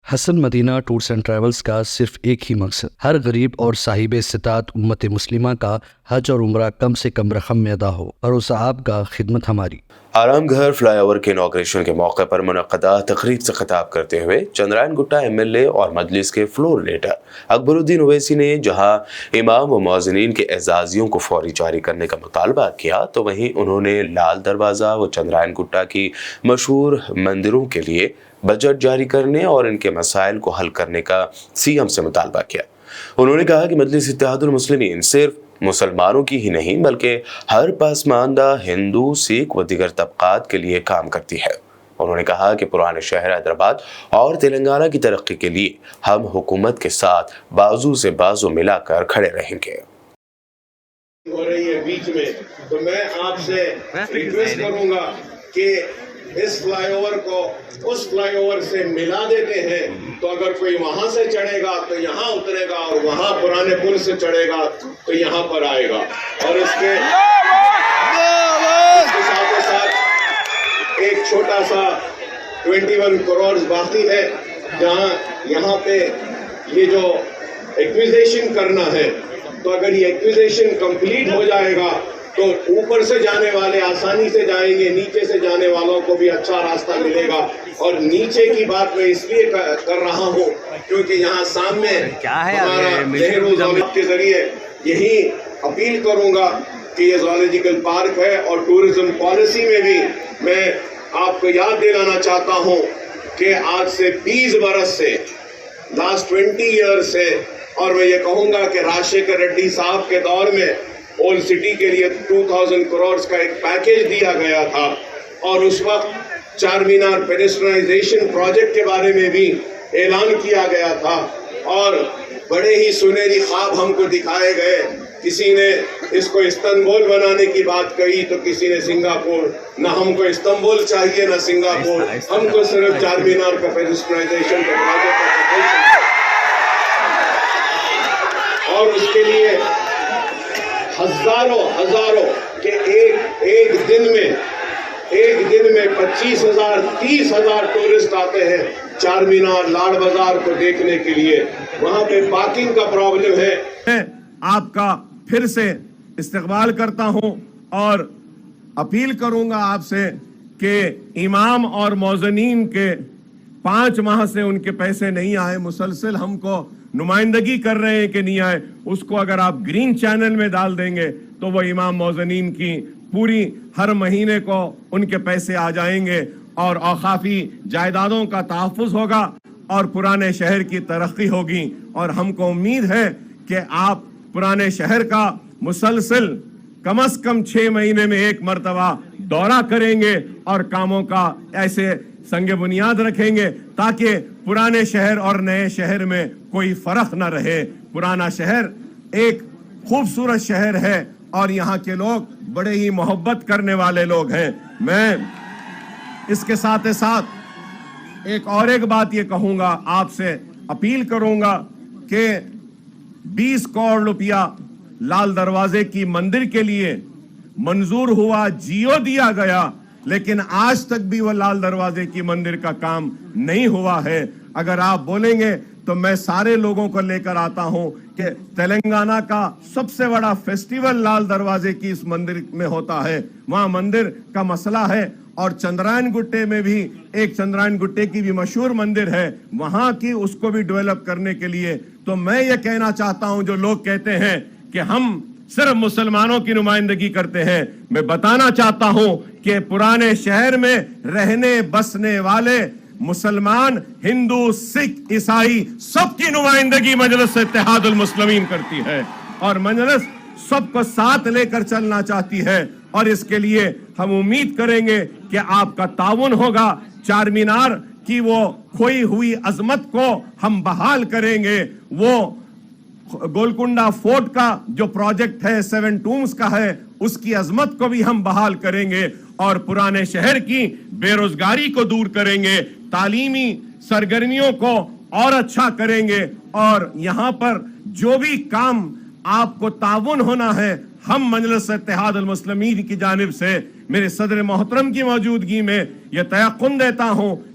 Hasan Madina tours and travels کا صرف ایک ہی مقصد ہر غریب اور صاحب استطاعت امت مسلمہ کا حج اور عمرہ کم سے کم رقم میں ادا ہو، بھروسہ آپ کا، خدمت ہماری۔ آرام گھر فلائی اوور کے انوگریشن کے موقع پر منعقدہ تقریب سے خطاب کرتے ہوئے چندرائن گٹا MLA اور مجلس کے فلور لیڈر اکبر الدین اویسی نے جہاں امام و مؤذنین کے اعزازیوں کو فوری جاری کرنے کا مطالبہ کیا تو وہیں انہوں نے لال دروازہ و چندرائن گٹا کی مشہور مندروں کے لیے بجٹ جاری کرنے اور ان کے مسائل کو حل کرنے کا CM سے مطالبہ کیا۔ انہوں نے کہا کہ مجلس اتحاد المسلمین صرف مسلمانوں کی ہی نہیں بلکہ ہر پسماندہ ہندو، سکھ و دیگر طبقات کے لیے کام کرتی ہے۔ انہوں نے کہا کہ پرانے شہر حیدرآباد اور تلنگانہ کی ترقی کے لیے ہم حکومت کے ساتھ بازو سے بازو ملا کر کھڑے رہیں گے۔ ہو رہی ہے بیچ میں تو میں آپ سے ریکویسٹ کروں گا کہ اس فلائی اوور کو اس فلائی اوور سے ملا دیتے ہیں، تو اگر کوئی وہاں سے چڑھے گا تو یہاں اترے گا اور وہاں پرانے پل سے چڑھے گا تو یہاں پر آئے گا۔ اور اس کے ساتھ ایک چھوٹا سا 21 کروڑ باقی ہے، جہاں یہاں پہ یہ جو ایکویزیشن کرنا ہے، تو اگر یہ ایکویزیشن کمپلیٹ ہو جائے گا تو اوپر سے جانے والے آسانی سے جائیں گے، نیچے سے جانے والوں کو بھی اچھا راستہ ملے گا۔ اور نیچے کی بات میں اس لیے کر رہا ہوں کیونکہ یہاں سامنے ہمارا نہرو زولوجیکل کے ذریعے یہی اپیل کروں گا کہ یہ زولوجیکل پارک ہے، اور ٹورزم پالیسی میں بھی میں آپ کو یاد دلانا چاہتا ہوں کہ آج سے 20 برس سے، لاسٹ 20 ایئر سے، اور میں یہ کہوں گا کہ راجشیکھر ریڈی صاحب کے دور میں اولڈ سٹی کے لیے 2000 کروڑ کا ایک پیکیج دیا گیا تھا، اور اس وقت چار مینار پیڈسٹرائزیشن پروجیکٹ کے بارے میں بھی اعلان کیا گیا تھا، اور بڑے ہی سنہری خواب ہم کو دکھائے گئے۔ کسی نے اس کو استنبول بنانے کی بات کہی تو کسی نے سنگاپور۔ نہ ہم کو استنبول چاہیے نہ سنگاپور، ہم کو صرف چار مینار کا پیڈسٹرائزیشن کا پروجیکٹ، اور اس کے لیے ہزاروں کہ ایک دن میں 25,000 30,000 ٹورسٹ آتے ہیں چار مینار، لاڑ بازار کو دیکھنے کے لیے۔ وہاں پہ پارکنگ کا پرابلم ہے۔ آپ کا پھر سے استقبال کرتا ہوں اور اپیل کروں گا آپ سے کہ امام اور مؤذنین کے 5 ماہ سے ان کے پیسے نہیں آئے، مسلسل ہم کو نمائندگی کر رہے ہیں کہ نہیں آئے، اس کو اگر آپ گرین چینل میں ڈال دیں گے تو وہ امام مؤذنین کی پوری ہر مہینے کو ان کے پیسے آ جائیں گے، اور اوقافی جائیدادوں کا تحفظ ہوگا اور پرانے شہر کی ترقی ہوگی۔ اور ہم کو امید ہے کہ آپ پرانے شہر کا مسلسل کم از کم 6 مہینے میں 1 مرتبہ دورہ کریں گے اور کاموں کا ایسے سنگ بنیاد رکھیں گے تاکہ پرانے شہر اور نئے شہر میں کوئی فرق نہ رہے۔ پرانا شہر ایک خوبصورت شہر ہے اور یہاں کے لوگ بڑے ہی محبت کرنے والے لوگ ہیں۔ میں اس کے ساتھ ایک بات یہ کہوں گا، آپ سے اپیل کروں گا کہ 20 کروڑ روپیہ لال دروازے کی مندر کے لیے منظور ہوا، جیو دیا گیا، لیکن آج تک بھی وہ لال دروازے کی مندر کا کام نہیں ہوا ہے۔ اگر آپ بولیں گے تو میں سارے لوگوں کو لے کر آتا ہوں کہ تلنگانہ کا سب سے بڑا فیسٹیول لال دروازے کی اس مندر میں ہوتا ہے، وہاں مندر کا مسئلہ ہے۔ اور چندرائن گٹے میں بھی ایک چندرائن گٹے کی بھی مشہور مندر ہے، وہاں کی اس کو بھی ڈیولپ کرنے کے لیے تو میں یہ کہنا چاہتا ہوں، جو لوگ کہتے ہیں کہ ہم صرف مسلمانوں کی نمائندگی کرتے ہیں، میں بتانا چاہتا ہوں کہ پرانے شہر میں رہنے بسنے والے مسلمان، ہندو، سکھ، عیسائی سب کی نمائندگی مجلس اتحاد المسلمین کرتی ہے، اور مجلس سب کو ساتھ لے کر چلنا چاہتی ہے، اور اس کے لیے ہم امید کریں گے کہ آپ کا تعاون ہوگا۔ چار مینار کی وہ کھوئی ہوئی عظمت کو ہم بحال کریں گے، وہ گولکنڈا فورٹ کا جو پروجیکٹ ہے 7 ٹومز کا ہے، اس کی عظمت کو بھی ہم بحال کریں گے، اور پرانے شہر کی بے روزگاری کو دور کریں گے، تعلیمی سرگرمیوں کو اور اچھا کریں گے، اور یہاں پر جو بھی کام آپ کو تعاون ہونا ہے، ہم مجلس اتحاد المسلمین کی جانب سے میرے صدر محترم کی موجودگی میں یہ تیقن دیتا ہوں